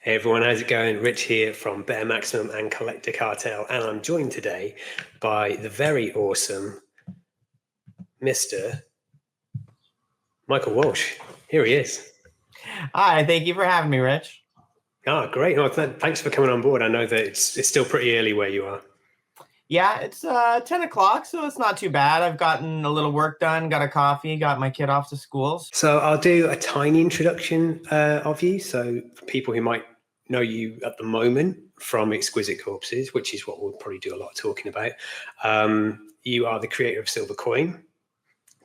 Hey everyone, how's it going? Rich here from Bear Maximum and Collector Cartel, and I'm joined today by the very awesome Mr. Michael Walsh. Here he is. Hi, thank you for having me, Rich. Great. Well, thanks for coming on board. I know that it's still pretty early where you are. Yeah, it's 10 o'clock, so it's not too bad. I've gotten a little work done, got a coffee, got my kid off to school. So I'll do a tiny introduction of you. So for people who might know you at the moment from Exquisite Corpses, which is what we'll probably do a lot of talking about, you are the creator of Silver Coin.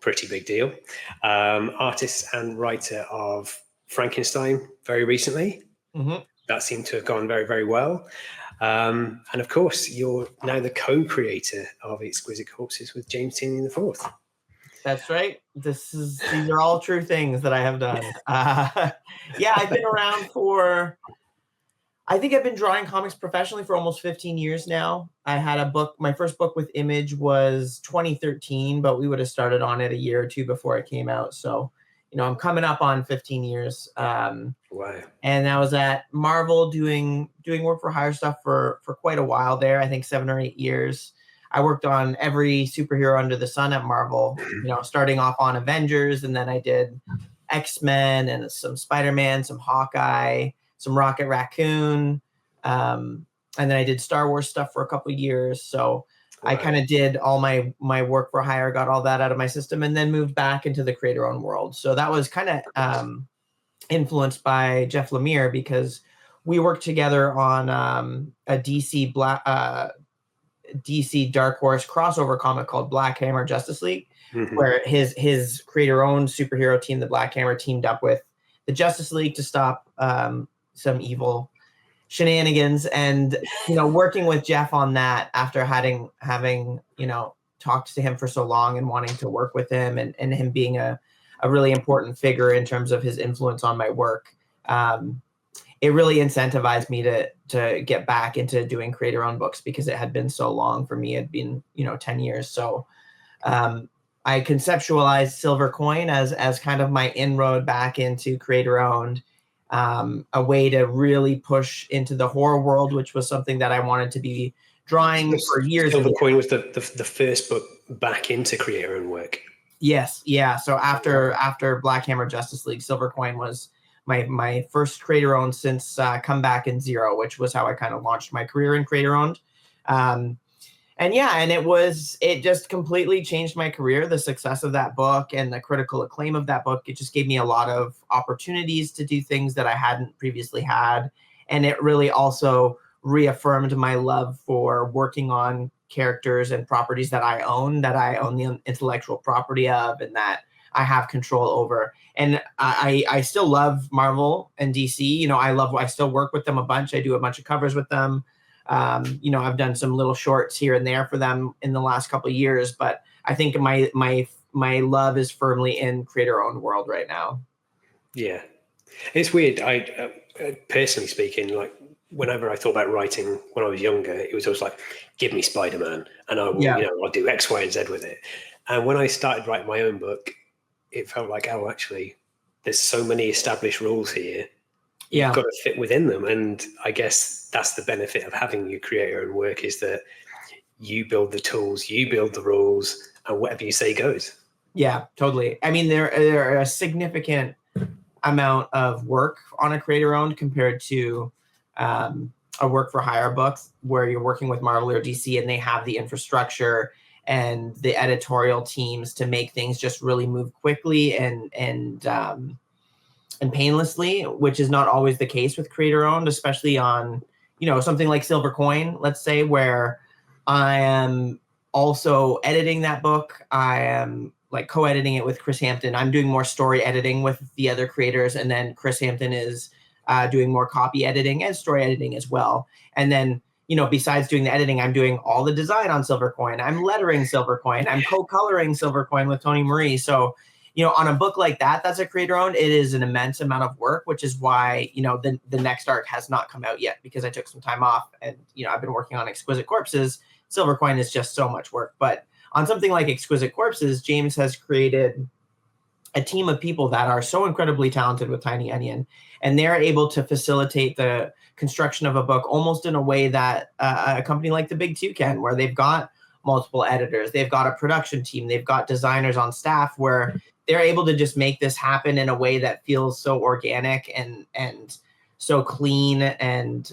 Pretty big deal. Artist and writer of Frankenstein very recently. Mm-hmm. That seemed to have gone very, very well. And of course, you're now the co-creator of Exquisite Corpses with James Tierney IV. That's right. These are all true things that I have done. Yeah, I've been around I think I've been drawing comics professionally for almost 15 years now. I had a book, my first book with Image was 2013, but we would have started on it a year or two before it came out. So, I'm coming up on 15 years. Wow. And I was at Marvel doing work for hire stuff for quite a while there. I think 7 or 8 years. I worked on every superhero under the sun at Marvel, starting off on Avengers, and then I did X-Men and some Spider-Man, some Hawkeye, some Rocket Raccoon. And then I did Star Wars stuff for a couple of years. So wow. I kind of did all my work for hire, got all that out of my system, and then moved back into the creator-owned world. So that was kind of influenced by Jeff Lemire, because we worked together on a DC Dark Horse crossover comic called Black Hammer Justice League, mm-hmm. where his creator-owned superhero team, the Black Hammer, teamed up with the Justice League to stop some evil shenanigans. And working with Jeff on that after having talked to him for so long and wanting to work with him, and him being a really important figure in terms of his influence on my work, it really incentivized me to get back into doing creator-owned books, because it had been so long for me. It had been 10 years. So I conceptualized Silver Coin as kind of my inroad back into creator-owned, a way to really push into the horror world, which was something that I wanted to be drawing for years. Silver Coin was the first book back into creator-owned work. Yes, yeah. So after Black Hammer Justice League, Silver Coin was my first creator-owned since Comeback in Zero, which was how I kind of launched my career in creator-owned. And it just completely changed my career. The success of that book and the critical acclaim of that book, it just gave me a lot of opportunities to do things that I hadn't previously had. And it really also reaffirmed my love for working on characters and properties that I own the intellectual property of, and that I have control over. And I still love Marvel and DC. I still work with them a bunch. I do a bunch of covers with them. I've done some little shorts here and there for them in the last couple of years, but I think my love is firmly in creator-owned world right now. Yeah, it's weird. I personally speaking, like, whenever I thought about writing when I was younger, it was always like, give me Spider-Man and I will, I'll do X, Y, and Z with it. And when I started writing my own book, it felt like, oh, actually, there's so many established rules here. Yeah. You've got to fit within them. And I guess that's the benefit of having your creator-owned work, is that you build the tools, you build the rules, and whatever you say goes. Yeah, totally. I mean, there are a significant amount of work on a creator-owned compared to a work for hire book, where you're working with Marvel or DC and they have the infrastructure and the editorial teams to make things just really move quickly and painlessly, which is not always the case with creator-owned, especially on something like Silver Coin, let's say, where I am also editing that book. I am like co-editing it with Chris Hampton. I'm doing more story editing with the other creators, and then Chris Hampton is doing more copy editing and story editing as well. And then, besides doing the editing, I'm doing all the design on Silver Coin. I'm lettering Silver Coin. I'm co-coloring Silver Coin with Tony Marie. So, on a book like that, that's a creator-owned, it is an immense amount of work, which is why, the next arc has not come out yet, because I took some time off and, I've been working on Exquisite Corpses. Silver Coin is just so much work. But on something like Exquisite Corpses, James has created a team of people that are so incredibly talented with Tiny Onion, and they're able to facilitate the construction of a book almost in a way that a company like the Big Two can, where they've got multiple editors, they've got a production team, they've got designers on staff, where they're able to just make this happen in a way that feels so organic and so clean and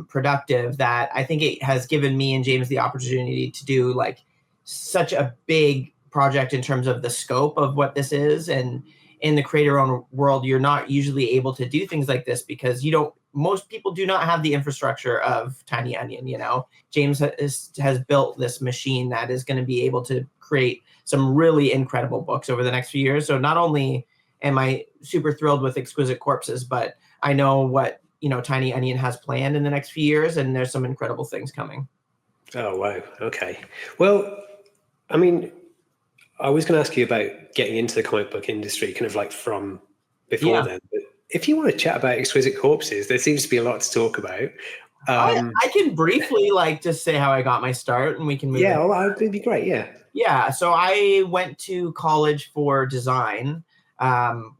productive, that I think it has given me and James the opportunity to do like such a big project in terms of the scope of what this is. And in the creator-owned world, you're not usually able to do things like this because most people do not have the infrastructure of Tiny Onion. You know, James has built this machine that is going to be able to create some really incredible books over the next few years. So not only am I super thrilled with Exquisite Corpses, but I know what, you know, Tiny Onion has planned in the next few years, and there's some incredible things coming. Oh, wow. Okay. Well, I mean, I was going to ask you about getting into the comic book industry kind of like from before then. But if you want to chat about Exquisite Corpses, there seems to be a lot to talk about. I can briefly like just say how I got my start, and we can move. Yeah, well, it'd be great. Yeah. Yeah. So I went to college for design,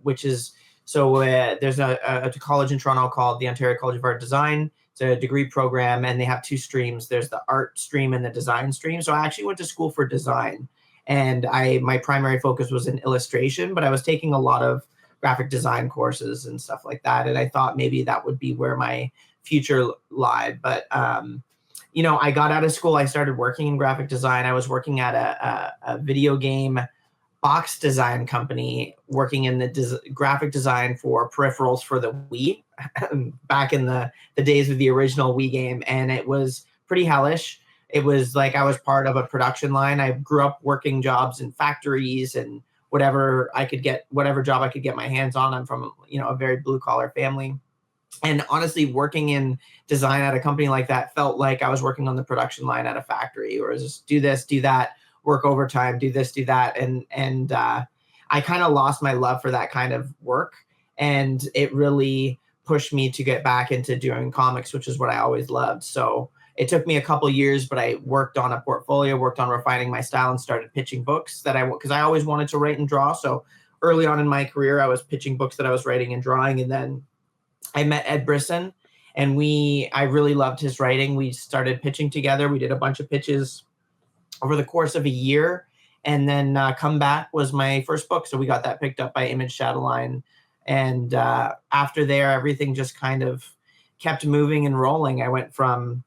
which is there's a college in Toronto called the Ontario College of Art Design. It's a degree program, and they have two streams. There's the art stream and the design stream. So I actually went to school for design, and my primary focus was in illustration, but I was taking a lot of graphic design courses and stuff like that. And I thought maybe that would be where my future lied. But, you know, I got out of school, I started working in graphic design. I was working at a video game box design company, working in the graphic design for peripherals for the Wii back in the days of the original Wii game. And it was pretty hellish. It was like I was part of a production line. I grew up working jobs in factories and whatever job I could get my hands on. I'm from, you know, a very blue collar family. And honestly, working in design at a company like that felt like I was working on the production line at a factory, or just do this, do that, work overtime, do this, do that. And I kind of lost my love for that kind of work. And it really pushed me to get back into doing comics, which is what I always loved. So it took me a couple years, but I worked on a portfolio, worked on refining my style, and started pitching books because I always wanted to write and draw. So early on in my career, I was pitching books that I was writing and drawing. And then I met Ed Brisson, and I really loved his writing. We started pitching together. We did a bunch of pitches over the course of a year. And then Come Back was my first book. So we got that picked up by Image Shadowline. And after there, everything just kind of kept moving and rolling. I went from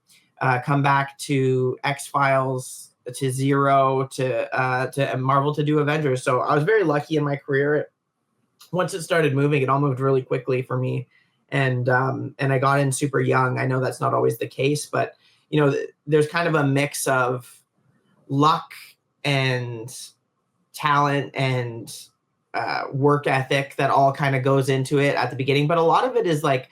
Come Back to X-Files to Zero to Marvel to do Avengers. So I was very lucky in my career. Once it started moving, it all moved really quickly for me. And I got in super young. I know that's not always the case, but you know, there's kind of a mix of luck and talent and work ethic that all kind of goes into it at the beginning. But a lot of it is like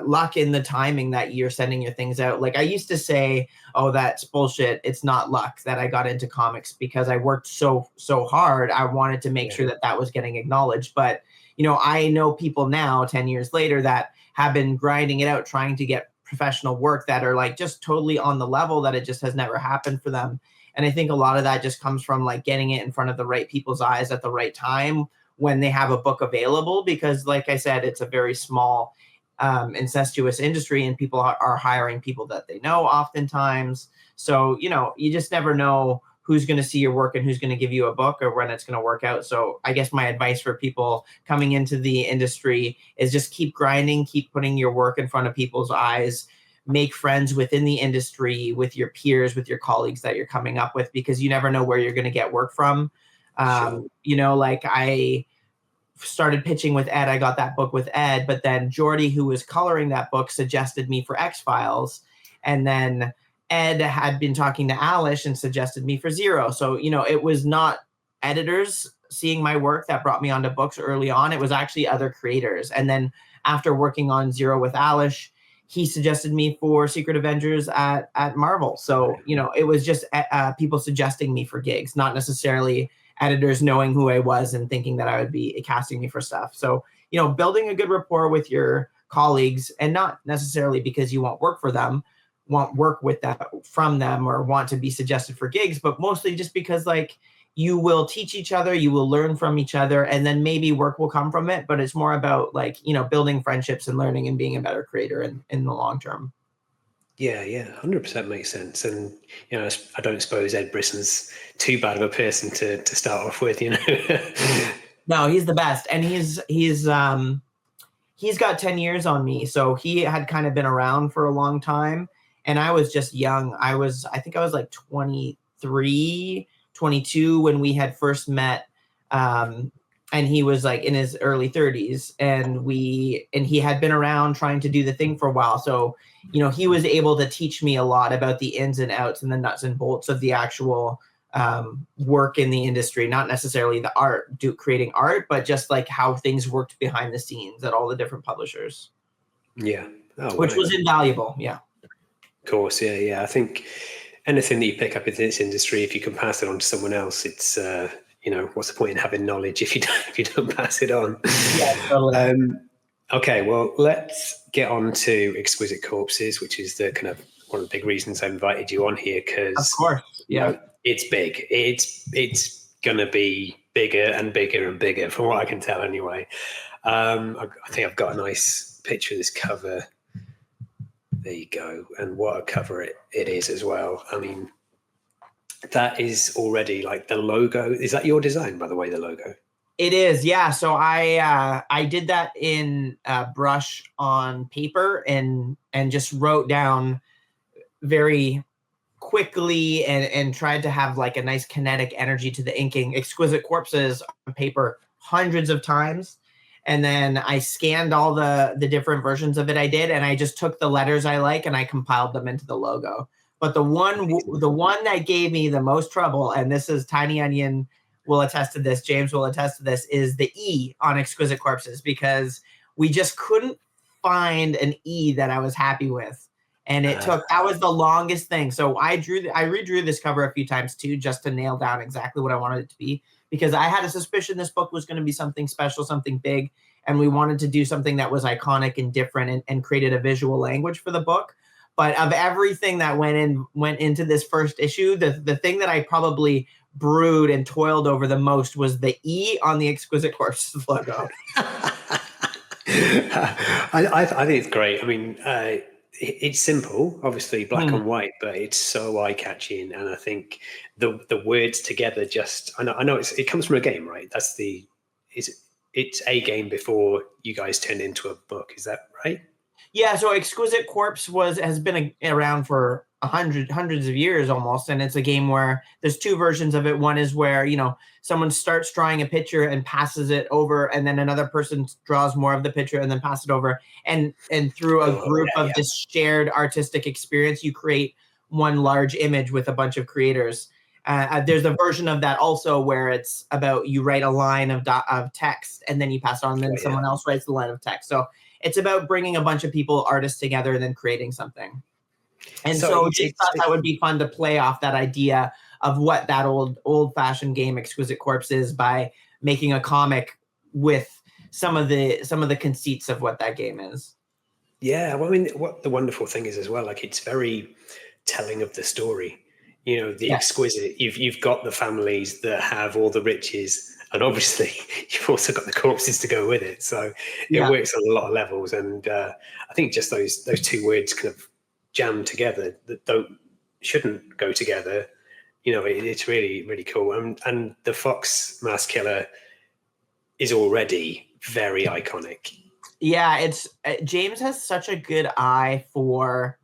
luck in the timing that you're sending your things out. Like I used to say, oh, that's bullshit. It's not luck that I got into comics because I worked so hard. I wanted to make sure that was getting acknowledged. But you know, I know people now 10 years later that have been grinding it out, trying to get professional work that are like just totally on the level that it just has never happened for them. And I think a lot of that just comes from like getting it in front of the right people's eyes at the right time when they have a book available, because like I said, it's a very small incestuous industry, and people are hiring people that they know oftentimes. So, you know, you just never know who's going to see your work and who's going to give you a book or when it's going to work out. So I guess my advice for people coming into the industry is just keep grinding, keep putting your work in front of people's eyes, make friends within the industry, with your peers, with your colleagues that you're coming up with, because you never know where you're going to get work from. Sure. You know, like I started pitching with Ed. I got that book with Ed, but then Jordy, who was coloring that book, suggested me for X-Files. And then Ed had been talking to Alish and suggested me for Zero. So, you know, it was not editors seeing my work that brought me onto books early on. It was actually other creators. And then after working on Zero with Alish, he suggested me for Secret Avengers at Marvel. So, you know, it was just people suggesting me for gigs, not necessarily editors knowing who I was and thinking that I would be casting me for stuff. So, you know, building a good rapport with your colleagues, and not necessarily because you want work with that from them or want to be suggested for gigs, but mostly just because like you will teach each other, you will learn from each other, and then maybe work will come from it. But it's more about like, building friendships and learning and being a better creator in the long term. Yeah, 100% makes sense. And, I don't suppose Ed Brisson's too bad of a person to start off with, No, he's the best. And he's got 10 years on me. So he had kind of been around for a long time. And I was just young. I think I was like 23, 22 when we had first met. And he was like in his early 30s, and he had been around trying to do the thing for a while. So, he was able to teach me a lot about the ins and outs and the nuts and bolts of the actual work in the industry, not necessarily the creating art, but just like how things worked behind the scenes at all the different publishers. Yeah. Which was invaluable. Yeah. Of course. Yeah. I think anything that you pick up in this industry, if you can pass it on to someone else, it's, what's the point in having knowledge if you don't pass it on? Yeah, totally. Okay, well, let's get on to Exquisite Corpses, which is the kind of one of the big reasons I invited you on here, because of course, yeah, it's big. It's gonna be bigger and bigger and bigger, from what I can tell, anyway. I think I've got a nice picture of this cover. There you go, and what a cover it is as well. I mean, that is already like the logo. Is that your design, by the way, the logo? It is, yeah. So I did that in brush on paper and just wrote down very quickly and tried to have like a nice kinetic energy to the inking Exquisite Corpses on paper hundreds of times. And then I scanned all the different versions of it I did, and I just took the letters I like and I compiled them into the logo. But the one that gave me the most trouble, and this is Tiny Onion will attest to this, James will attest to this, is the E on Exquisite Corpses, because we just couldn't find an E that I was happy with. And that was the longest thing. So I redrew this cover a few times too, just to nail down exactly what I wanted it to be, because I had a suspicion this book was going to be something special, something big. And we wanted to do something that was iconic and different and created a visual language for the book. But of everything that went into this first issue, the thing that I probably brewed and toiled over the most was the E on the Exquisite Corpses logo. I think it's great. I mean, it's simple, obviously black and white, but it's so eye-catching, and I think the words together just. I know it comes from a game, right? It's a game before you guys turned into a book. Is that right? Yeah, so Exquisite Corpse has been around for hundreds of years almost, and it's a game where there's two versions of it. One is where someone starts drawing a picture and passes it over, and then another person draws more of the picture and then pass it over, and through a group of this shared artistic experience, you create one large image with a bunch of creators. There's a version of that also where it's about you write a line of text and then you pass it on, and then someone else writes the line of text. So it's about bringing a bunch of artists together and then creating something. And so just thought that would be fun to play off that idea of what that old-fashioned game Exquisite Corpse is by making a comic with some of the conceits of what that game is. Yeah, well, I mean, what the wonderful thing is as well, like it's very telling of the story. The exquisite. You've got the families that have all the riches. And obviously, you've also got the corpses to go with it. So it works on a lot of levels. And I think just those two words kind of jam together that shouldn't go together. It's really, really cool. And the fox mask killer is already very iconic. Yeah, James has such a good eye for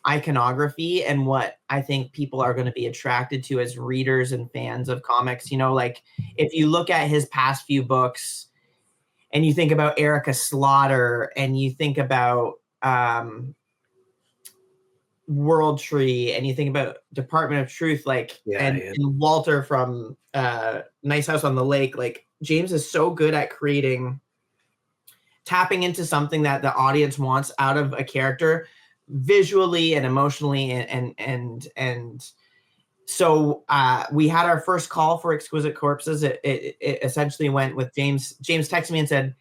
iconography and what I think people are going to be attracted to as readers and fans of comics. Like if you look at his past few books and you think about Erica Slaughter and you think about World Tree and you think about Department of Truth, and Walter from Nice House on the Lake, like James is so good at tapping into something that the audience wants out of a character visually and emotionally, and so we had our first call for Exquisite Corpses. It essentially went with James. James texted me and said,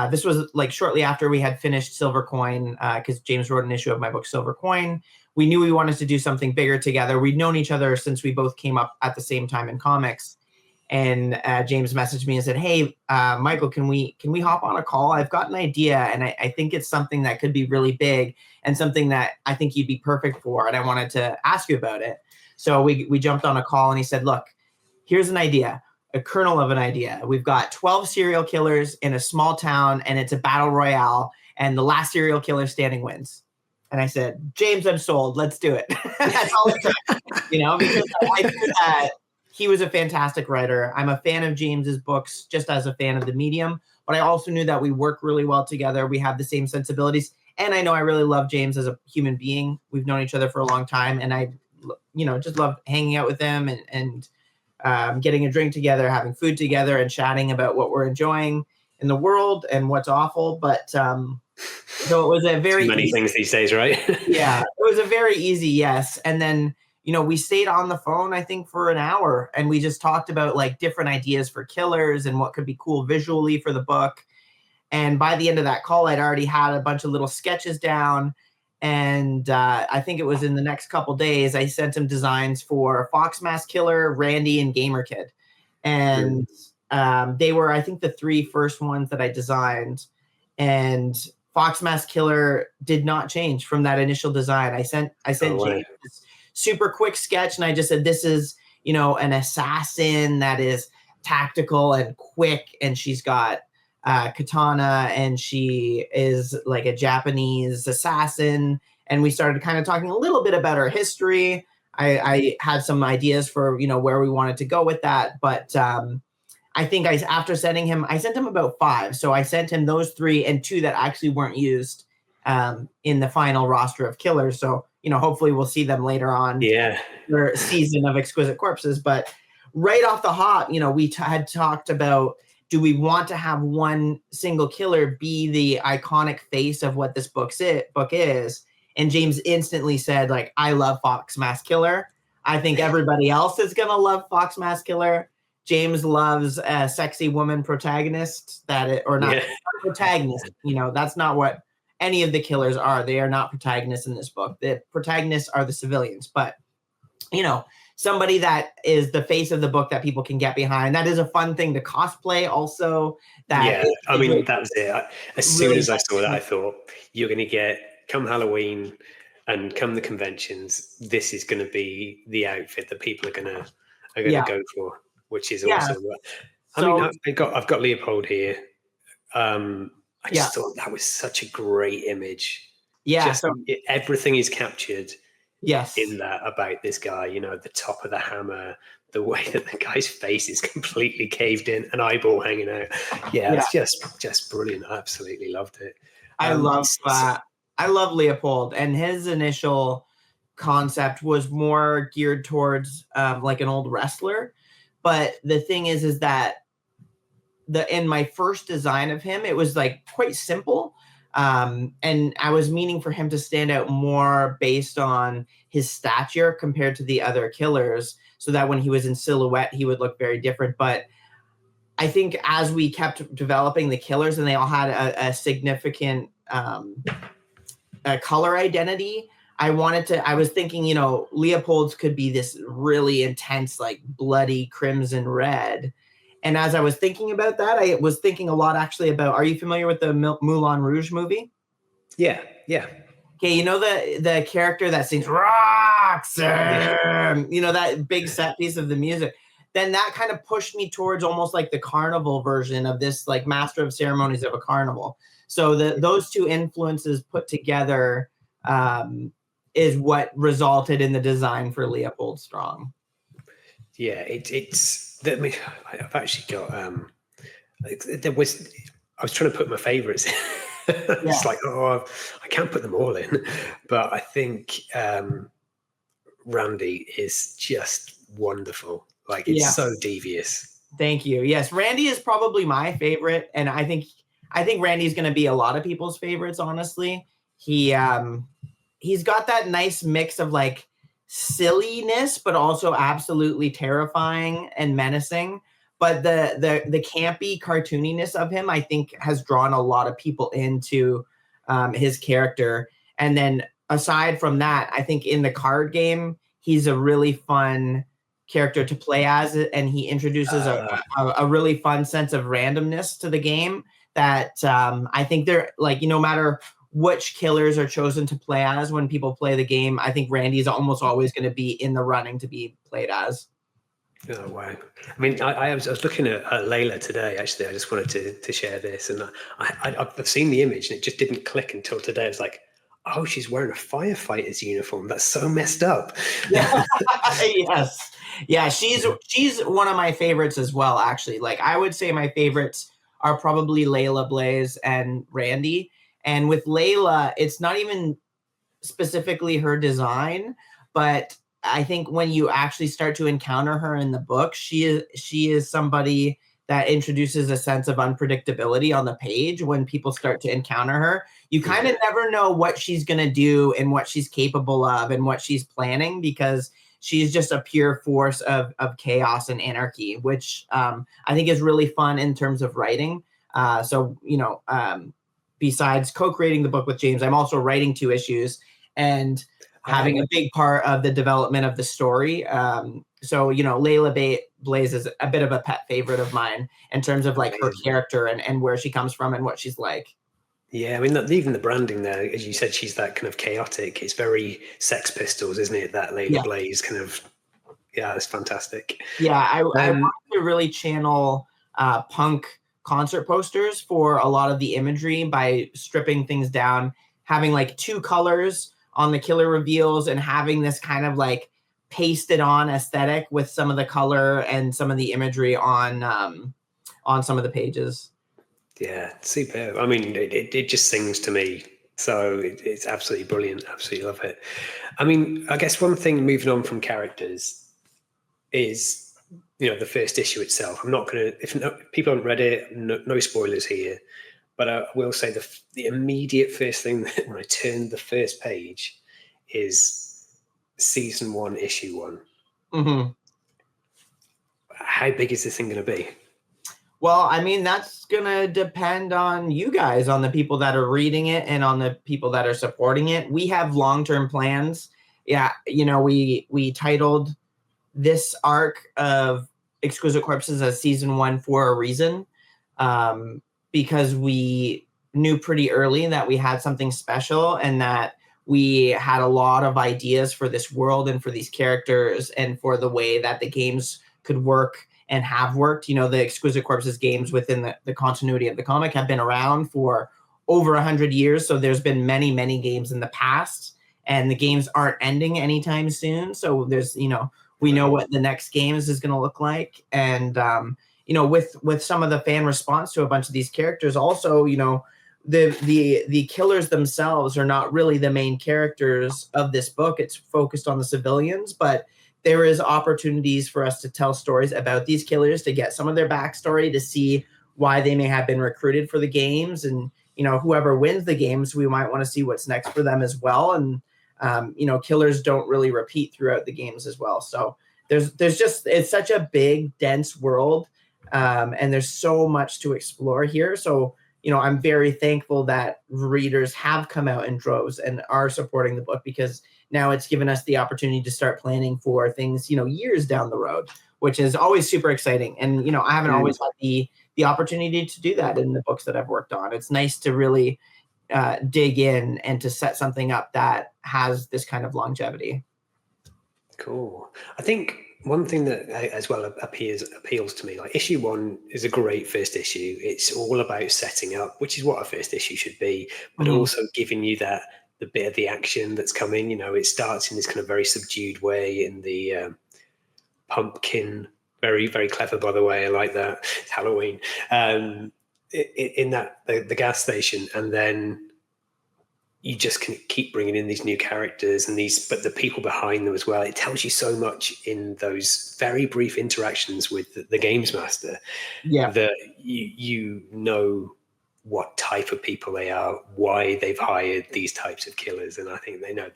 this was like shortly after we had finished Silver Coin, because James wrote an issue of my book Silver Coin. we knew we wanted to do something bigger together. We'd known each other since we both came up at the same time in comics. And James messaged me and said, "Hey, Michael, can we hop on a call? I've got an idea, and I think it's something that could be really big and something that I think you'd be perfect for. And I wanted to ask you about it." So we jumped on a call, and he said, "Look, here's an idea, a kernel of an idea. We've got 12 serial killers in a small town, and it's a battle royale, and the last serial killer standing wins." And I said, "James, I'm sold. Let's do it." That's all it took, because I knew that he was a fantastic writer. I'm a fan of James's books, just as a fan of the medium, but I also knew that we work really well together. We have the same sensibilities, and I know I really love James as a human being. We've known each other for a long time, and I, just love hanging out with him and getting a drink together, having food together, and chatting about what we're enjoying in the world and what's awful. But so it was a very too many things these days, right? Yeah, it was a very easy yes. And then we stayed on the phone, I think, for an hour, and we just talked about like different ideas for killers and what could be cool visually for the book. And by the end of that call, I'd already had a bunch of little sketches down. And I think it was in the next couple days, I sent him designs for Fox Mask Killer, Randy, and Gamer Kid. And they were, I think, the 3 first ones that I designed. And Fox Mask Killer did not change from that initial design. I sent James this super quick sketch, and I just said, "This is, an assassin that is tactical and quick, and she's got katana, and she is like a Japanese assassin." And we started kind of talking a little bit about her history. I had some ideas for, where we wanted to go with that. But I think after sending him, I sent him about 5. So I sent him those 3 and 2 that actually weren't used in the final roster of killers. So, hopefully we'll see them later on. Yeah. Their season of Exquisite Corpses. But right off the hop, we had talked about, do we want to have one single killer be the iconic face of what this book is? And James instantly said, like, "I love Fox Mask Killer. I think everybody else is going to love Fox Mask Killer." James loves a sexy woman protagonist protagonist. That's not what any of the killers are. They are not protagonists in this book. The protagonists are the civilians. But, somebody that is the face of the book that people can get behind. That is a fun thing to cosplay also. That was it. As soon as I saw that, I thought, you're going to get, come Halloween and come the conventions, this is going to be the outfit that people are going to go for, which is awesome. I've got Leopold here. I just thought that was such a great image. Yeah. Everything is captured. Yes. In that about this guy, the top of the hammer, the way that the guy's face is completely caved in, an eyeball hanging out. It's just brilliant. I absolutely loved it. I love Leopold, and his initial concept was more geared towards like an old wrestler. But the thing is that in my first design of him, it was like quite simple. And I was meaning for him to stand out more based on his stature compared to the other killers, so that when he was in silhouette, he would look very different. But I think as we kept developing the killers, and they all had a significant color identity, I was thinking, Leopold's could be this really intense, like bloody crimson red. And as I was thinking about that, I was thinking a lot actually about, are you familiar with the Moulin Rouge movie? Yeah. Okay, the character that sings Roxanne, that big set piece of the music. Then that kind of pushed me towards almost like the carnival version of this, like master of ceremonies of a carnival. So those 2 influences put together is what resulted in the design for Leopold Strong. Yeah, I've actually got. I was trying to put my favorites. It's like, I can't put them all in, but I think Randy is just wonderful. Like, it's so devious. Thank you. Yes, Randy is probably my favorite, and I think Randy's going to be a lot of people's favorites. Honestly, he's got that nice mix of like silliness, but also absolutely terrifying and menacing. But the campy cartooniness of him, I think, has drawn a lot of people into his character. And then aside from that, I think in the card game, he's a really fun character to play as, and he introduces a really fun sense of randomness to the game that I think they're like, no matter which killers are chosen to play as when people play the game, I think Randy's almost always going to be in the running to be played as. Oh, wow. I mean, I was looking at Layla today, actually. I just wanted to share this. And I've seen the image and it just didn't click until today. I was like, oh, she's wearing a firefighter's uniform. That's so messed up. Yeah. Yes. Yeah, she's one of my favorites as well, actually. Like, I would say my favorites are probably Layla, Blaze, and Randy. And with Layla, it's not even specifically her design, but I think when you actually start to encounter her in the book, she is somebody that introduces a sense of unpredictability on the page. When people start to encounter her, you kind of never know what she's going to do and what she's capable of and what she's planning, because she's just a pure force of chaos and anarchy, which I think is really fun in terms of writing. So, besides co-creating the book with James, I'm also writing 2 issues and having a big part of the development of the story. So, Layla Blaze is a bit of a pet favorite of mine in terms of like her character and where she comes from and what she's like. Yeah, I mean, even the branding there, as you said, she's that kind of chaotic. It's very Sex Pistols, isn't it? That Layla Blaze kind of, it's fantastic. Yeah, I wanted to really channel punk concert posters for a lot of the imagery by stripping things down, having like 2 colors on the killer reveals and having this kind of like pasted on aesthetic with some of the color and some of the imagery on some of the pages. Yeah, superb. I mean, it just sings to me. So it's absolutely brilliant. Absolutely love it. I mean, I guess one thing moving on from characters is, the first issue itself. I'm not going to, if people haven't read it, no spoilers here, but I will say the immediate first thing that when I turned the first page is season 1, issue 1. Mm-hmm. How big is this thing going to be? Well, I mean, that's going to depend on you guys, on the people that are reading it and on the people that are supporting it. We have long-term plans. Yeah, we titled this arc of Exquisite Corpses as season 1 for a reason, because we knew pretty early that we had something special and that we had a lot of ideas for this world and for these characters and for the way that the games could work and have worked. The Exquisite Corpses games within the continuity of the comic have been around for over 100 years. So there's been many, many games in the past, and the games aren't ending anytime soon. So there's, we know what the next games is going to look like. And, with some of the fan response to a bunch of these characters, also, the killers themselves are not really the main characters of this book. It's focused on the civilians, but there is opportunities for us to tell stories about these killers, to get some of their backstory, to see why they may have been recruited for the games. And, whoever wins the games, we might want to see what's next for them as well. And, killers don't really repeat throughout the games as well. So there's just, it's such a big, dense world. And there's so much to explore here. So, I'm very thankful that readers have come out in droves and are supporting the book, because now it's given us the opportunity to start planning for things, years down the road, which is always super exciting. And, I haven't always had the opportunity to do that in the books that I've worked on. It's nice to really dig in and to set something up that has this kind of longevity. Cool. I think one thing that as well appeals to me, like issue 1 is a great first issue. It's all about setting up, which is what a first issue should be, but also giving you the bit of the action that's coming. It starts in this kind of very subdued way in the pumpkin, very, very clever, by the way. I like that. It's Halloween. In that the gas station, and then you just can keep bringing in these new characters but the people behind them as well. It tells you so much in those very brief interactions with the games master, that you know what type of people they are, why they've hired these types of killers. And I think they know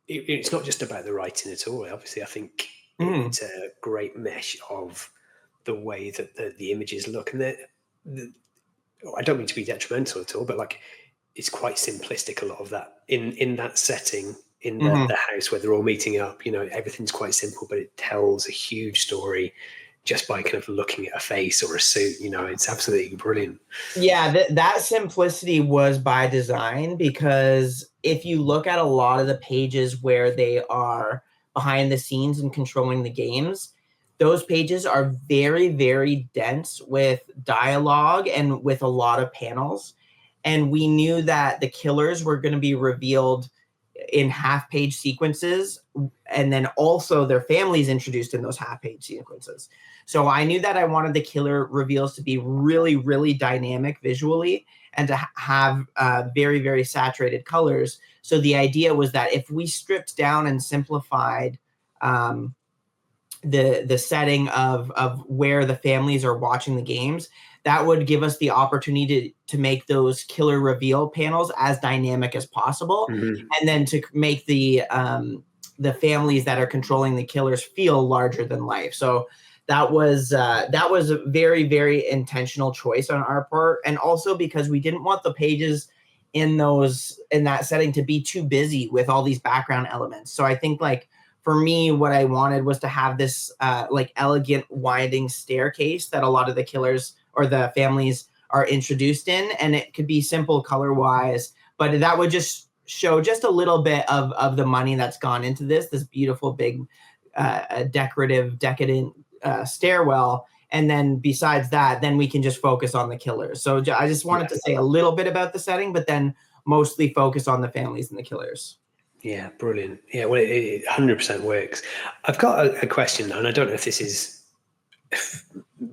it's not just about the writing at all. Obviously, I think it's a great mesh of the way that the images look. And I don't mean to be detrimental at all, but like, it's quite simplistic, a lot of that in that setting, in Mhm. the house where they're all meeting up. Everything's quite simple, but it tells a huge story just by kind of looking at a face or a suit. It's absolutely brilliant. Yeah, that simplicity was by design, because if you look at a lot of the pages where they are behind the scenes and controlling the games, those pages are very, very dense with dialogue and with a lot of panels. And we knew that the killers were going to be revealed in half-page sequences, and then also their families introduced in those half-page sequences. So I knew that I wanted the killer reveals to be really, really dynamic visually, and to have very, very saturated colors. So the idea was that if we stripped down and simplified the setting of where the families are watching the games, that would give us the opportunity to make those killer reveal panels as dynamic as possible, and then to make the families that are controlling the killers feel larger than life. So that was a very, very intentional choice on our part, and also because we didn't want the pages in that setting to be too busy with all these background elements. So I think, like, for me, what I wanted was to have this like elegant winding staircase that a lot of the killers or the families are introduced in, and it could be simple color wise, but that would just show just a little bit of the money that's gone into this beautiful big decorative decadent stairwell. And then besides that, then we can just focus on the killers. So I just wanted to say a little bit about the setting, but then mostly focus on the families and the killers. Yeah, brilliant. Yeah, well, it 100% works. I've got a question, and I don't know if this is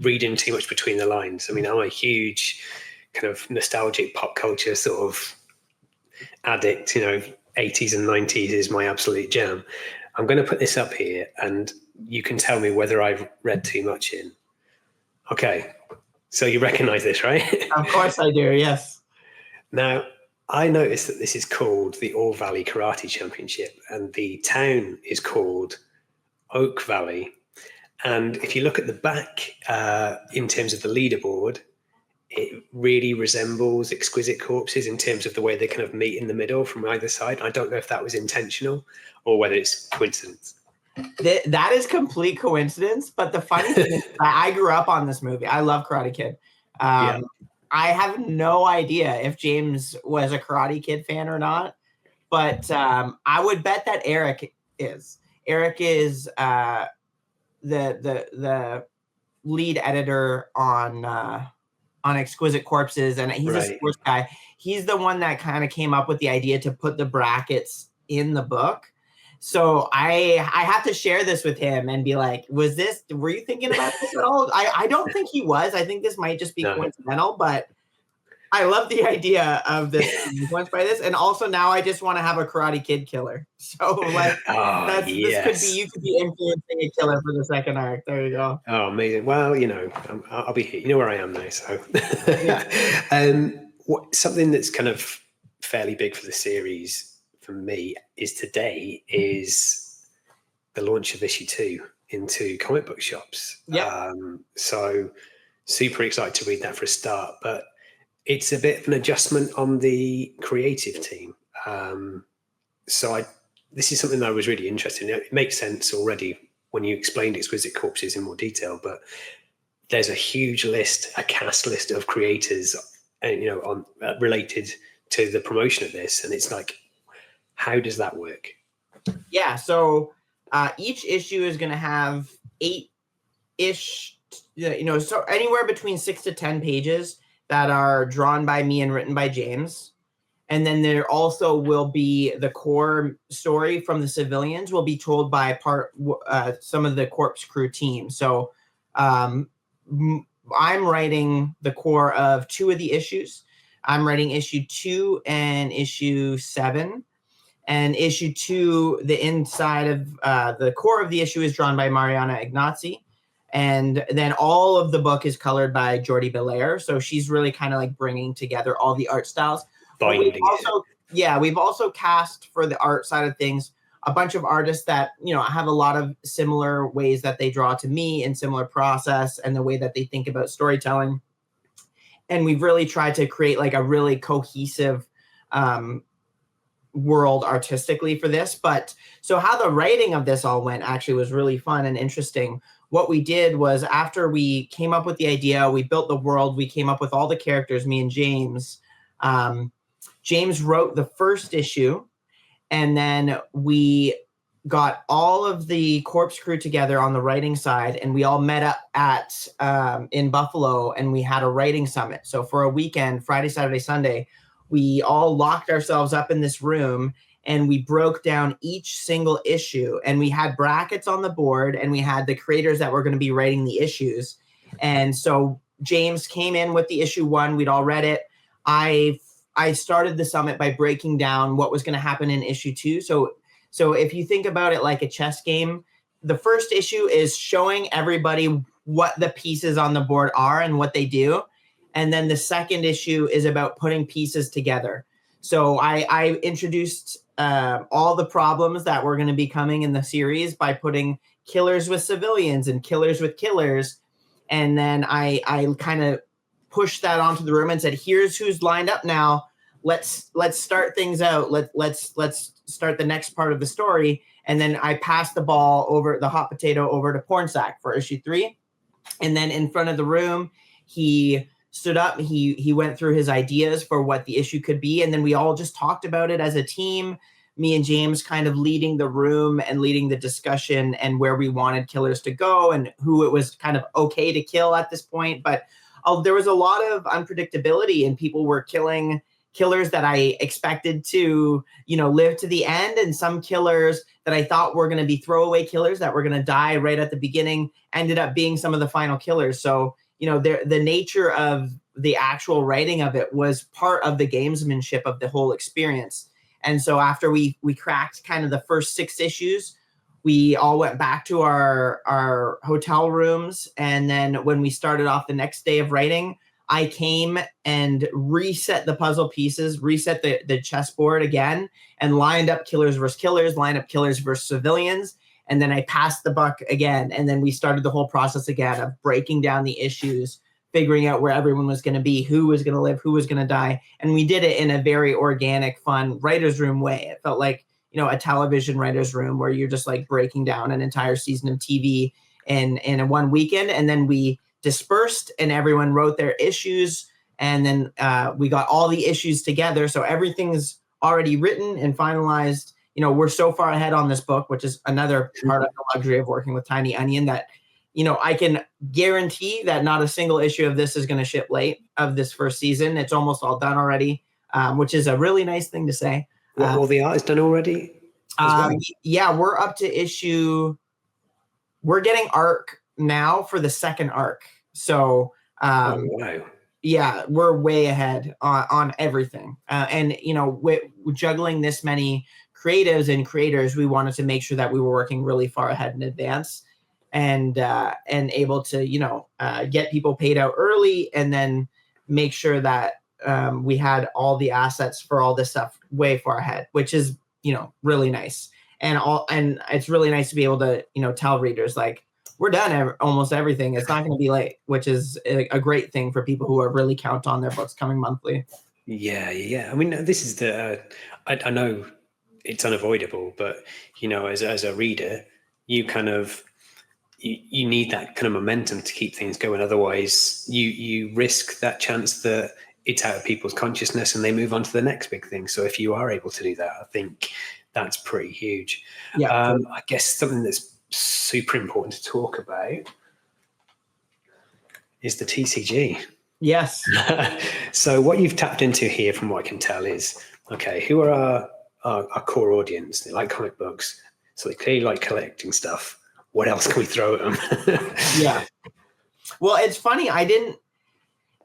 reading too much between the lines. I mean, I'm a huge kind of nostalgic pop culture sort of addict. 80s and 90s is my absolute jam. I'm going to put this up here, and you can tell me whether I've read too much in. Okay, so you recognize this, right? Of course I do, yes. Now, I noticed that this is called the All Valley Karate Championship, and the town is called Oak Valley. And if you look at the back, in terms of the leaderboard, it really resembles Exquisite Corpses in terms of the way they kind of meet in the middle from either side. I don't know if that was intentional or whether it's coincidence. That is complete coincidence. But the funny thing is, I grew up on this movie. I love Karate Kid. I have no idea if James was a Karate Kid fan or not, but I would bet that Eric is. Eric is the lead editor on Exquisite Corpses, and he's a sports guy. He's the one that kind of came up with the idea to put the brackets in the book. So I have to share this with him and be like, were you thinking about this at all? I don't think he was. I think this might just be coincidental, but I love the idea of this influenced by this. And also now I just want to have a Karate Kid killer. So like you could be influencing a killer for the second arc. There you go. Oh, amazing. Well, I'll be here. You know where I am now. So something that's kind of fairly big for the series for me is the launch of issue 2 into comic book shops. So super excited to read that for a start, but it's a bit of an adjustment on the creative team. This is something that I was really interested in. It makes sense already when you explained Exquisite Corpses in more detail, but there's a huge list, a cast list of creators, related to the promotion of this. And it's like, how does that work? Yeah. So each issue is going to have 8-ish, so anywhere between 6 to 10 pages that are drawn by me and written by James. And then there also will be the core story from the civilians will be told by some of the Corpse Crew team. So I'm writing the core of 2 of the issues. I'm writing issue 2 and issue 7. And issue 2, the inside of the core of the issue is drawn by Mariana Ignazzi. And then all of the book is colored by Jordi Belair. So she's really kind of like bringing together all the art styles. We've also cast for the art side of things a bunch of artists that, have a lot of similar ways that they draw to me and similar process and the way that they think about storytelling. And we've really tried to create like a really cohesive world artistically for this. But so how the writing of this all went actually was really fun and interesting. What we did was, after we came up with the idea, we built the world, we came up with all the characters, me and James. James wrote the first issue, and then we got all of the corpse crew together on the writing side, and we all met up at in Buffalo, and we had a writing summit. So for a weekend, Friday, Saturday, Sunday, we all locked ourselves up in this room, and we broke down each single issue, and we had brackets on the board, and we had the creators that were going to be writing the issues. And so James came in with the issue 1. We'd all read it. I started the summit by breaking down what was going to happen in issue 2. So if you think about it like a chess game, the first issue is showing everybody what the pieces on the board are and what they do. And then the second issue is about putting pieces together. So I introduced all the problems that were going to be coming in the series by putting killers with civilians and killers with killers. And then I kind of pushed that onto the room and said, here's who's lined up now. Let's start things out. Let's start the next part of the story. And then I passed the ball over, the hot potato, over to Pornsack for issue 3. And then in front of the room, he stood up, he went through his ideas for what the issue could be. And then we all just talked about it as a team, me and James kind of leading the room and leading the discussion and where we wanted killers to go and who it was kind of okay to kill at this point. But there was a lot of unpredictability, and people were killing killers that I expected to, live to the end, and some killers that I thought were going to be throwaway killers that were going to die right at the beginning ended up being some of the final killers. So, the nature of the actual writing of it was part of the gamesmanship of the whole experience. And so after we cracked kind of the first 6 issues, we all went back to our hotel rooms. And then when we started off the next day of writing, I came and reset the puzzle pieces, reset the chessboard again, and lined up killers versus killers, lined up killers versus civilians. And then I passed the buck again. And then we started the whole process again of breaking down the issues, figuring out where everyone was going to be, who was going to live, who was going to die. And we did it in a very organic, fun writer's room way. It felt like, a television writer's room where you're just like breaking down an entire season of TV in a one weekend. And then we dispersed and everyone wrote their issues. And then we got all the issues together. So everything's already written and finalized. We're so far ahead on this book, which is another part of the luxury of working with Tiny Onion, that, I can guarantee that not a single issue of this is going to ship late of this first season. It's almost all done already, which is a really nice thing to say. All the art is done already? Yeah, we're up to we're getting arc now for the second arc. So, wow. Yeah, we're way ahead on everything. And, with juggling this many creatives and creators, we wanted to make sure that we were working really far ahead in advance and able to, get people paid out early, and then make sure that we had all the assets for all this stuff way far ahead, which is, really nice. And it's really nice to be able to, tell readers, like, we're done almost everything. It's not going to be late, which is a great thing for people who are really count on their books coming monthly. Yeah. I mean, this is I know it's unavoidable, but, as a reader, you kind of, you need that kind of momentum to keep things going. Otherwise you risk that chance that it's out of people's consciousness and they move on to the next big thing. So if you are able to do that, I think that's pretty huge. Yeah. I guess something that's super important to talk about is the TCG. Yes. So what you've tapped into here, from what I can tell, is, okay, who are our core audience? They like comic books, so they clearly like collecting stuff. What else can we throw at them? Yeah. Well, it's funny. I didn't,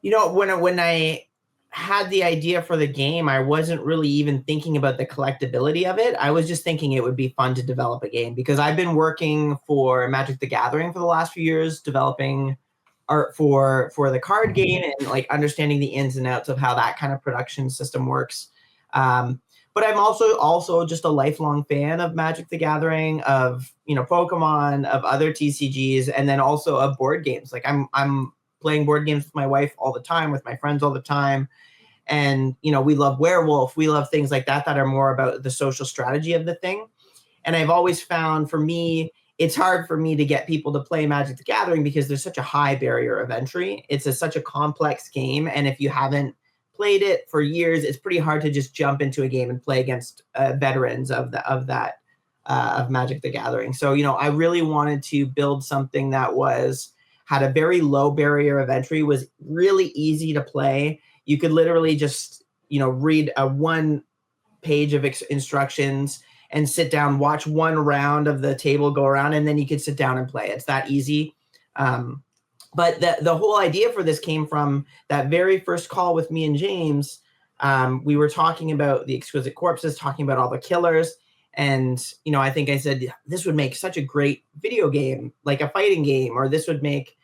when I had the idea for the game, I wasn't really even thinking about the collectability of it. I was just thinking it would be fun to develop a game, because I've been working for Magic the Gathering for the last few years, developing art for the card game and like understanding the ins and outs of how that kind of production system works. But I'm also just a lifelong fan of Magic the Gathering, of, Pokemon, of other TCGs, and then also of board games. Like I'm playing board games with my wife all the time, with my friends all the time. And, we love Werewolf. We love things like that are more about the social strategy of the thing. And I've always found, for me, it's hard for me to get people to play Magic the Gathering because there's such a high barrier of entry. It's such a complex game. And if you haven't played it for years, it's pretty hard to just jump into a game and play against veterans of Magic the Gathering. So, I really wanted to build something that had a very low barrier of entry, was really easy to play. You could literally just, read a one page of instructions and sit down, watch one round of the table go around, and then you could sit down and play. It's that easy. But the whole idea for this came from that very first call with me and James. We were talking about the Exquisite Corpses, talking about all the killers. And, I think I said, this would make such a great video game, like a fighting game, or this would make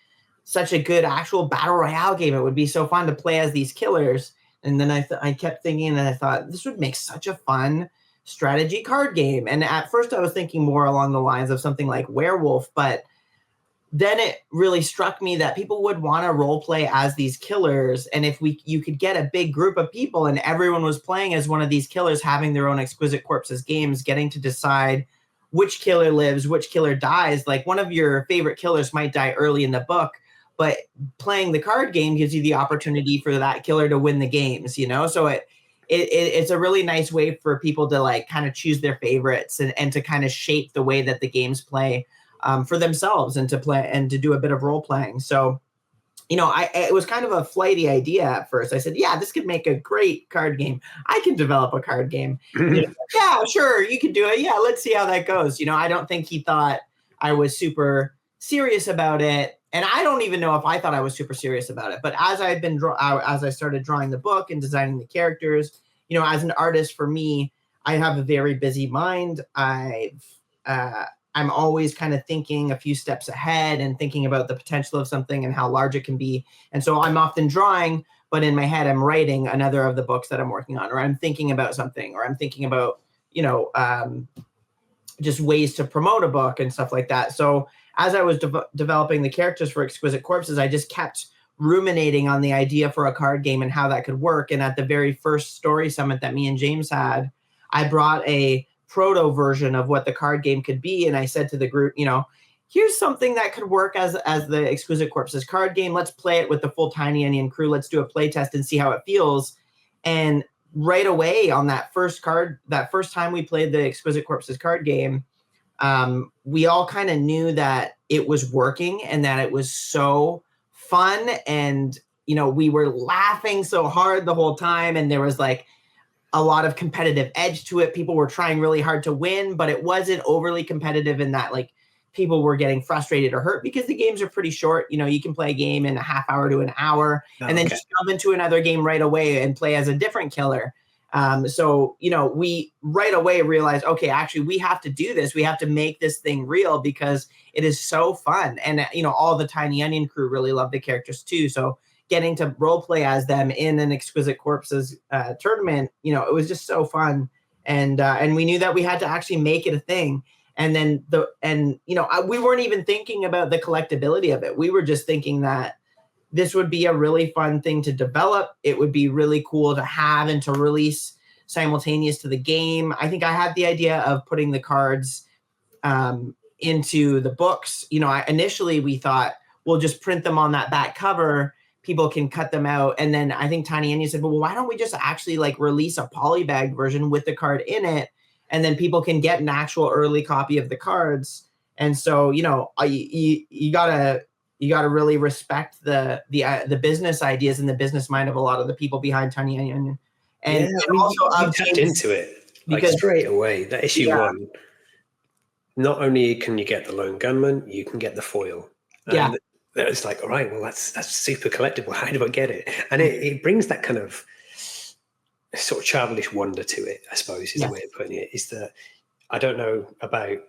such a good actual battle royale game. It would be so fun to play as these killers. And then I kept thinking, and I thought, this would make such a fun strategy card game. And at first I was thinking more along the lines of something like Werewolf, but then it really struck me that people would want to role play as these killers. And if you could get a big group of people and everyone was playing as one of these killers, having their own Exquisite Corpses games, getting to decide which killer lives, which killer dies. Like, one of your favorite killers might die early in the book, but playing the card game gives you the opportunity for that killer to win the games, So it's a really nice way for people to like kind of choose their favorites and to kind of shape the way that the games play for themselves, and to play and to do a bit of role playing. So, it was kind of a flighty idea at first. I said, yeah, this could make a great card game. I can develop a card game. Yeah, sure, you can do it. Yeah, let's see how that goes. I don't think he thought I was super serious about it. And I don't even know if I thought I was super serious about it. But as I started drawing the book and designing the characters, as an artist, for me, I have a very busy mind. I'm always kind of thinking a few steps ahead and thinking about the potential of something and how large it can be. And so I'm often drawing, but in my head, I'm writing another of the books that I'm working on, or I'm thinking about something, or I'm thinking about, just ways to promote a book and stuff like that. So as I was developing the characters for Exquisite Corpses, I just kept ruminating on the idea for a card game and how that could work. And at the very first story summit that me and James had, I brought a proto version of what the card game could be. And I said to the group, here's something that could work as the Exquisite Corpses card game. Let's play it with the full Tiny Onion crew. Let's do a play test and see how it feels. And right away on that first time we played the Exquisite Corpses card game, we all kind of knew that it was working and that it was so fun. And, we were laughing so hard the whole time. And there was like a lot of competitive edge to it. People were trying really hard to win, but it wasn't overly competitive in that like people were getting frustrated or hurt, because the games are pretty short. You can play a game in a half hour to an hour and then just jump into another game right away and play as a different killer. So, we right away realized, okay, actually we have to do this. We have to make this thing real because it is so fun. And, all the Tiny Onion crew really love the characters too. So getting to role play as them in an Exquisite Corpses tournament, it was just so fun. And we knew that we had to actually make it a thing. And then we weren't even thinking about the collectability of it. We were just thinking that this would be a really fun thing to develop. It would be really cool to have and to release simultaneous to the game. I think I had the idea of putting the cards into the books. Initially we thought we'll just print them on that back cover. People can cut them out. And then I think Tiny Onion said, well, why don't we just actually like release a polybagged version with the card in it? And then people can get an actual early copy of the cards. And so, you gotta really respect the business ideas and the business mind of a lot of the people behind Tiny Onion. And also you tapped into it because straight away. That issue one, not only can you get the lone gunman, you can get the foil. And it's like, all right, well, that's super collectible. How do I get it? And it brings that kind of sort of childish wonder to it, I suppose, is the way of putting it. Is that I don't know about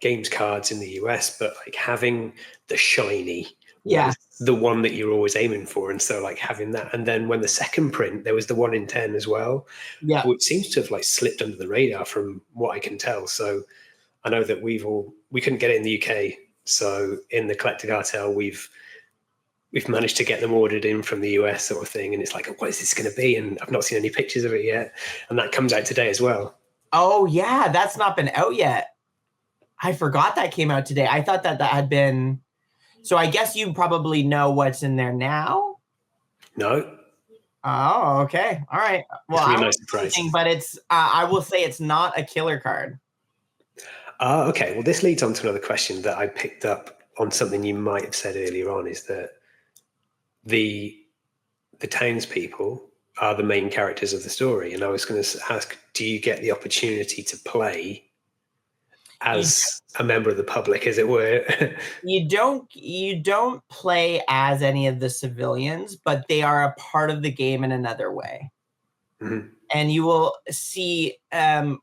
games cards in the US, but like having the shiny, the one that you're always aiming for, and so like having that, and then when the second print there was the 1 in 10 as well, which seems to have like slipped under the radar from what I can tell. So I know that we couldn't get it in the UK, so in the Collector Cartel we've we've managed to get them ordered in from the US sort of thing. And it's like, what is this going to be? And I've not seen any pictures of it yet. And that comes out today as well. Oh yeah, that's not been out yet. I forgot that came out today. I thought that had been. So I guess you probably know what's in there now. No. Oh, okay. All right. Well, It's really nice surprise. But it's. I will say it's not a killer card. Okay. Well, this leads on to another question that I picked up on something you might have said earlier on, is that the townspeople are the main characters of the story. And I was going to ask, do you get the opportunity to play as a member of the public, as it were? You don't play as any of the civilians, but they are a part of the game in another way. Mm-hmm. And you will see there's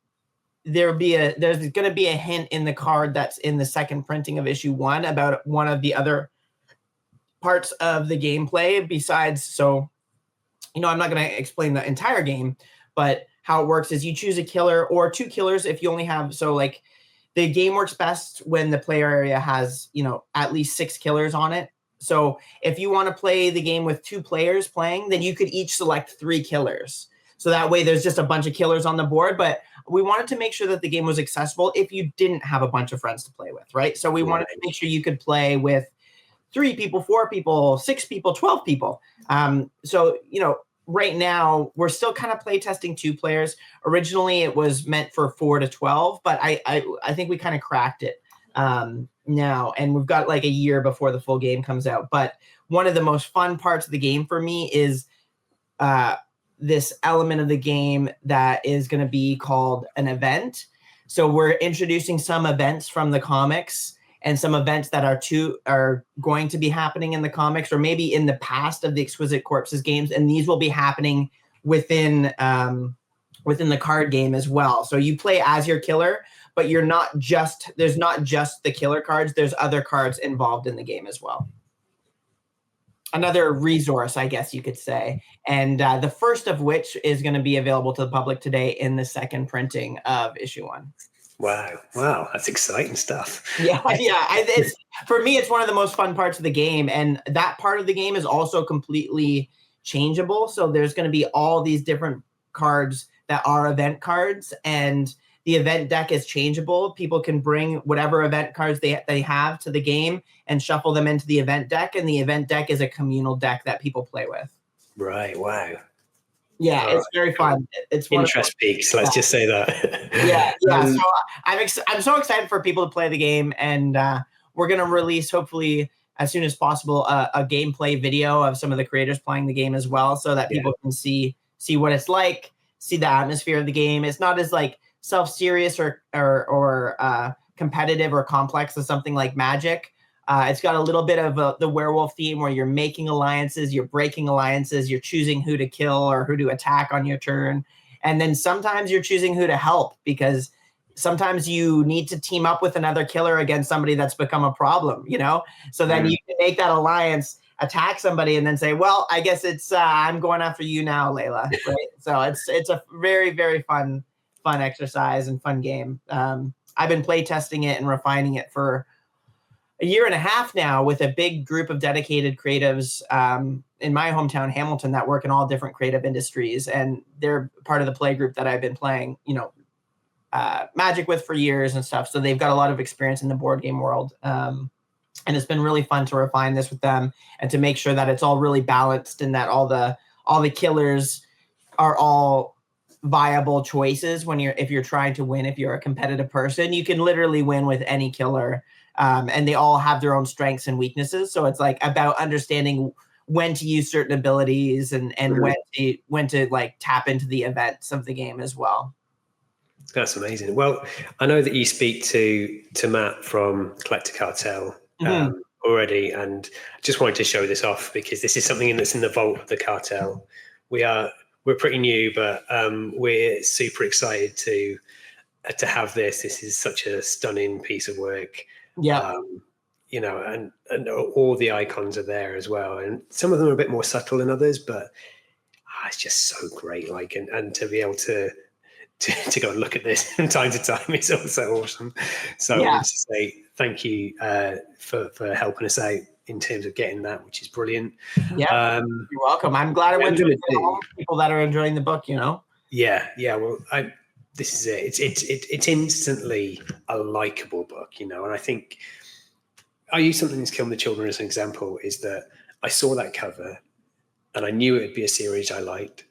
going to be a hint in the card that's in the second printing of issue 1 about one of the other parts of the gameplay besides. So, I'm not going to explain the entire game, but how it works is you choose a killer or 2 killers if you only have. So like the game works best when the player area has, at least 6 killers on it. So if you want to play the game with 2 players playing, then you could each select 3 killers. So that way there's just a bunch of killers on the board, but we wanted to make sure that the game was accessible if you didn't have a bunch of friends to play with, right? So we wanted to make sure you could play with 3 people, 4 people, 6 people, 12 people. So, right now we're still kind of play testing 2 players. Originally it was meant for 4 to 12, but I think we kind of cracked it now. And we've got like a year before the full game comes out. But one of the most fun parts of the game for me is this element of the game that is going to be called an event. So we're introducing some events from the comics and some events that are going to be happening in the comics or maybe in the past of the Exquisite Corpses games. And these will be happening within the card game as well. So you play as your killer, but there's not just the killer cards. There's other cards involved in the game as well. Another resource, I guess you could say. And the first of which is going to be available to the public today in the second printing of issue 1. Wow, that's exciting stuff. Yeah. For me, it's one of the most fun parts of the game, and that part of the game is also completely changeable. So there's going to be all these different cards that are event cards, and the event deck is changeable. People can bring whatever event cards they have to the game and shuffle them into the event deck, and the event deck is a communal deck that people play with. Right. Wow. Yeah, it's very fun. It's interest peaks. Let's just say that. Yeah. So I'm so excited for people to play the game, and we're gonna release hopefully as soon as possible a gameplay video of some of the creators playing the game as well, so that people can see what it's like, see the atmosphere of the game. It's not as like self-serious or competitive or complex as something like Magic. It's got a little bit of the werewolf theme where you're making alliances, you're breaking alliances, you're choosing who to kill or who to attack on your turn. And then sometimes you're choosing who to help, because sometimes you need to team up with another killer against somebody that's become a problem, So then you can make that alliance, attack somebody, and then say, well, I guess it's I'm going after you now, Layla. Right? So it's a very, very fun exercise and fun game. I've been play testing it and refining it for a year and a half now with a big group of dedicated creatives in my hometown, Hamilton, that work in all different creative industries. And they're part of the play group that I've been playing, Magic with for years and stuff. So they've got a lot of experience in the board game world. And it's been really fun to refine this with them and to make sure that it's all really balanced and that all the killers are all viable choices if you're trying to win. If you're a competitive person, you can literally win with any killer. And they all have their own strengths and weaknesses. So it's like about understanding when to use certain abilities and when to like tap into the events of the game as well. That's amazing. Well, I know that you speak to Matt from Collector Cartel already, and I just wanted to show this off because this is something that's in the vault of the cartel. We're pretty new, but we're super excited to have this. This is such a stunning piece of work. Yeah. And all the icons are there as well. And some of them are a bit more subtle than others, but it's just so great. Like, and to be able to go and look at this from time to time is also awesome. So I want to say thank you for helping us out in terms of getting that, which is brilliant. Yeah, you're welcome. I'm glad it went to all people that are enjoying the book. Yeah. Well, this is it. It's instantly a likable book, and I think I use Something That's Killing the Children as an example. Is that I saw that cover and I knew it would be a series I liked,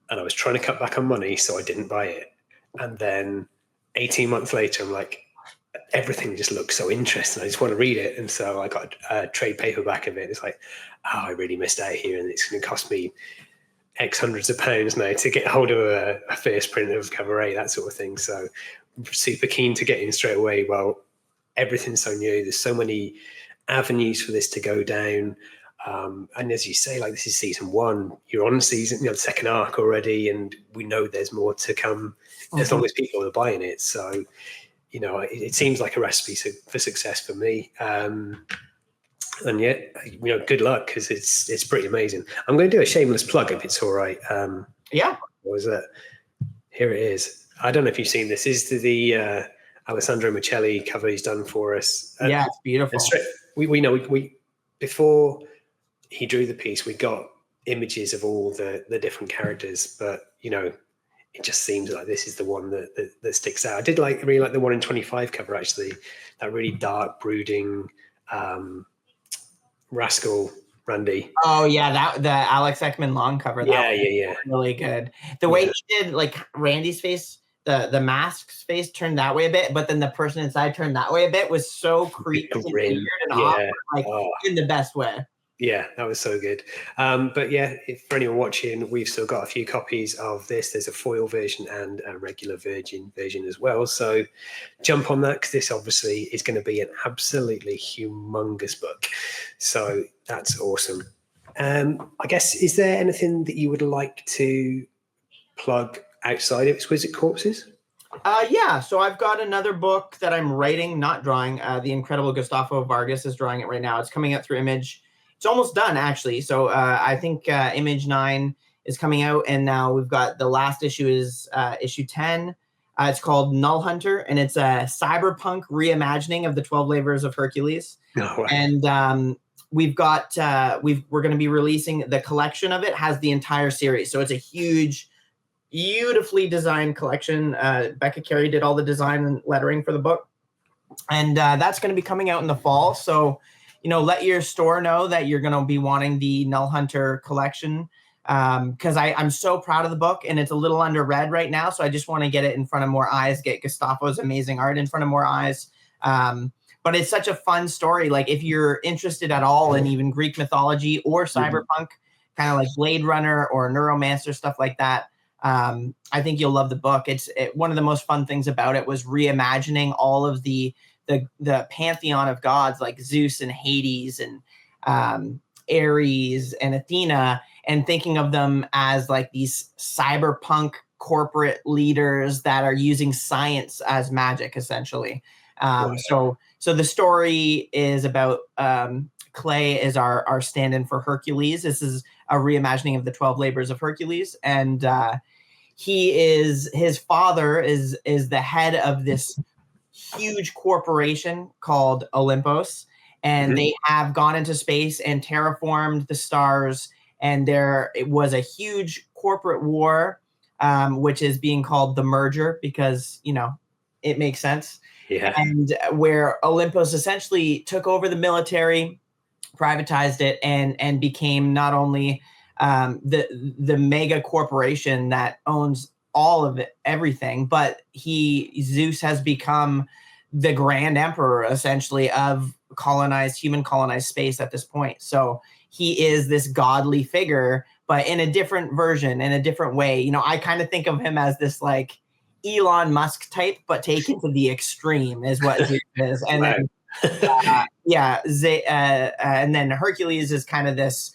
and I was trying to cut back on money, so I didn't buy it. And then 18 months later, I'm like, everything just looks so interesting. I just want to read it. And so I got a trade paperback of it. It's like, I really missed out here, and it's going to cost me X hundreds of pounds now to get hold of a first print of cover A, that sort of thing. So I'm super keen to get in straight away. Well, everything's so new. There's so many avenues for this to go down. And as you say, like, this is season 1. You're on season, the second arc already, and we know there's more to come as long as people are buying it. So, it seems like a recipe for success for me. And yet, good luck, because it's pretty amazing. I'm going to do a shameless plug if it's all right. Yeah. What was that? Here it is. I don't know if you've seen this. This is the Alessandro Micheli cover he's done for us. Yeah, it's beautiful. We before he drew the piece, we got images of all the different characters, but it just seems like this is the one that sticks out. I did really like the 1 in 25 cover, actually. That really dark, brooding Rascal Randy. Oh yeah, the Alex Ekman long cover. Yeah. Really good. The way he did like Randy's face, the mask's face turned that way a bit, but then the person inside turned that way a bit, was so creepy and weird and awkward, in the best way. Yeah, that was so good. But yeah, for anyone watching, we've still got a few copies of this. There's a foil version and a regular version as well. So jump on that, because this obviously is going to be an absolutely humongous book. So that's awesome. I guess, is there anything that you would like to plug outside of Exquisite Corpses? Yeah, so I've got another book that I'm writing, not drawing. The incredible Gustavo Vargas is drawing it right now. It's coming out through Image. It's almost done, actually. So I think Image 9 is coming out, and now we've got the last issue is issue 10. It's called Null Hunter, and it's a cyberpunk reimagining of the 12 Labors of Hercules. Oh, wow. And we're going to be releasing the collection of it. Has the entire series, so it's a huge, beautifully designed collection. Becca Carey did all the design and lettering for the book, and that's going to be coming out in the fall. So let your store know that you're going to be wanting the Null Hunter collection, because I'm so proud of the book, and it's a little underread right now. So I just want to get it in front of more eyes, get Gustavo's amazing art in front of more eyes. But it's such a fun story. Like, if you're interested at all in even Greek mythology or cyberpunk, kind of like Blade Runner or Neuromancer, stuff like that, I think you'll love the book. One of the most fun things about it was reimagining all of the pantheon of gods like Zeus and Hades and Ares and Athena, and thinking of them as like these cyberpunk corporate leaders that are using science as magic, essentially. So the story is about Clay is our stand-in for Hercules. This is a reimagining of the 12 Labors of Hercules, and his father is the head of this huge corporation called Olympus, and they have gone into space and terraformed the stars, and it was a huge corporate war, which is being called the merger, because it makes sense. And where Olympus essentially took over the military, privatized it, and became not only the mega corporation that owns all of it, everything, but Zeus has become the grand emperor, essentially, of human colonized space at this point. So he is this godly figure, but in a different version, in a different way. I kind of think of him as this like Elon Musk type, but taken to the extreme, is what Zeus is. And then and then Hercules is kind of this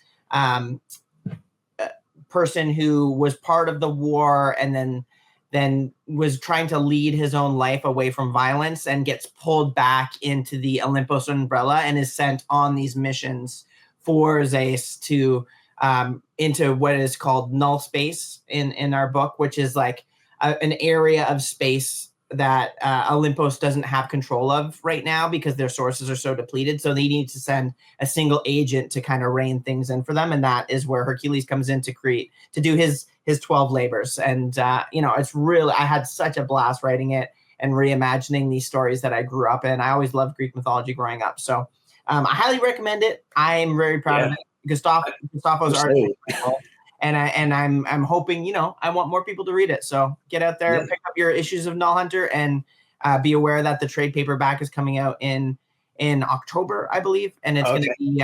person who was part of the war, and then was trying to lead his own life away from violence, and gets pulled back into the Olympus umbrella, and is sent on these missions for Zeus to into what is called null space in our book, which is like an area of space that Olympus doesn't have control of right now because their sources are so depleted. So they need to send a single agent to kind of rein things in for them, and that is where Hercules comes in to do his 12 labors. And it's really, I had such a blast writing it and reimagining these stories that I grew up in. I always loved Greek mythology growing up, so I highly recommend it. I'm very proud of it. Gustafo's art is incredible. And I'm hoping, I want more people to read it. So get out there, pick up your issues of Null Hunter, and be aware that the trade paperback is coming out in October, I believe. And it's going to be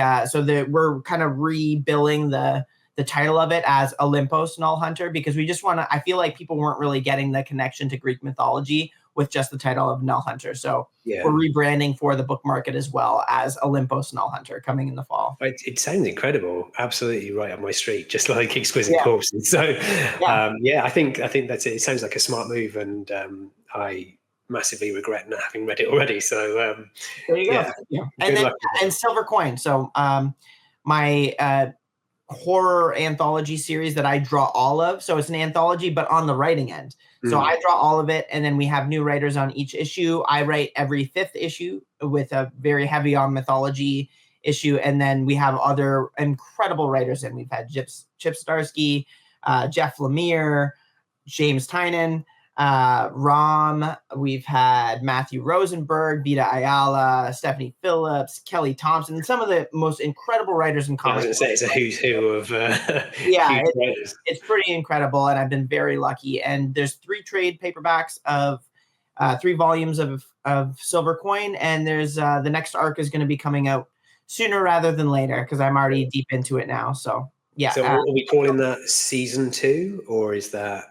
we're kind of rebilling the title of it as Olympus Null Hunter, because we just want to. I feel like people weren't really getting the connection to Greek mythology with just the title of Null Hunter. So we're rebranding for the book market as well as Olympus Null Hunter coming in the fall. It sounds incredible. Absolutely right up my street, just like Exquisite Corpses. So I think that's it. It sounds like a smart move, and I massively regret not having read it already. So there you go. And Silver Coin. So my horror anthology series that I draw all of. So it's an anthology, but on the writing end. So I draw all of it, and then we have new writers on each issue. I write every 5th issue with a very heavy on mythology issue, and then we have other incredible writers in. We've had Chip Starsky, Jeff Lemire, James Tynan, Rom. We've had Matthew Rosenberg, Vita Ayala, Stephanie Phillips, Kelly Thompson, and some of the most incredible writers in comics. I was going to say, it's a who's who of writers. It's pretty incredible, and I've been very lucky. And there's 3 trade paperbacks of 3 volumes of Silver Coin, and there's the next arc is going to be coming out sooner rather than later because I'm already deep into it now. So yeah. So are we calling that season 2, or is that?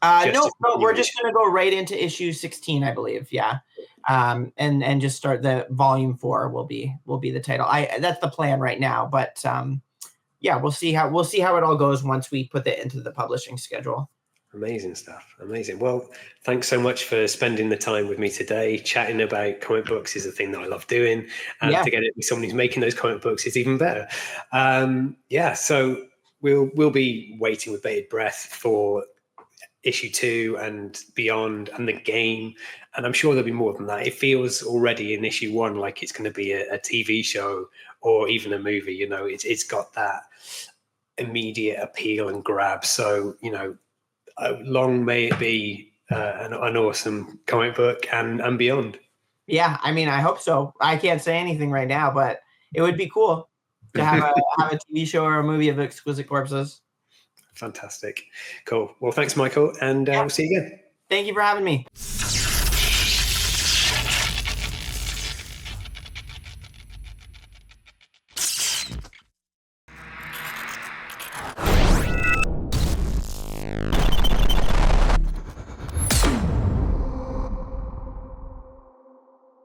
No, we're just going to go right into issue 16, I believe. Yeah. And just start the volume 4 will be the title. That's the plan right now, but we'll see how it all goes once we put it into the publishing schedule. Amazing stuff. Amazing. Well, thanks so much for spending the time with me today. Chatting about comic books is a thing that I love doing, and to get it with someone who's making those comic books is even better. So we'll be waiting with bated breath for issue 2 and beyond, and the game, and I'm sure there'll be more than that. It feels already in issue 1 like it's going to be a TV show or even a movie. It's got that immediate appeal and grab. So long may it be an awesome comic book and beyond. Yeah, I mean, I hope so. I can't say anything right now, but it would be cool to have a TV show or a movie of Exquisite Corpses. Fantastic. Cool. Well, thanks, Michael, and we'll see you again. Thank you for having me.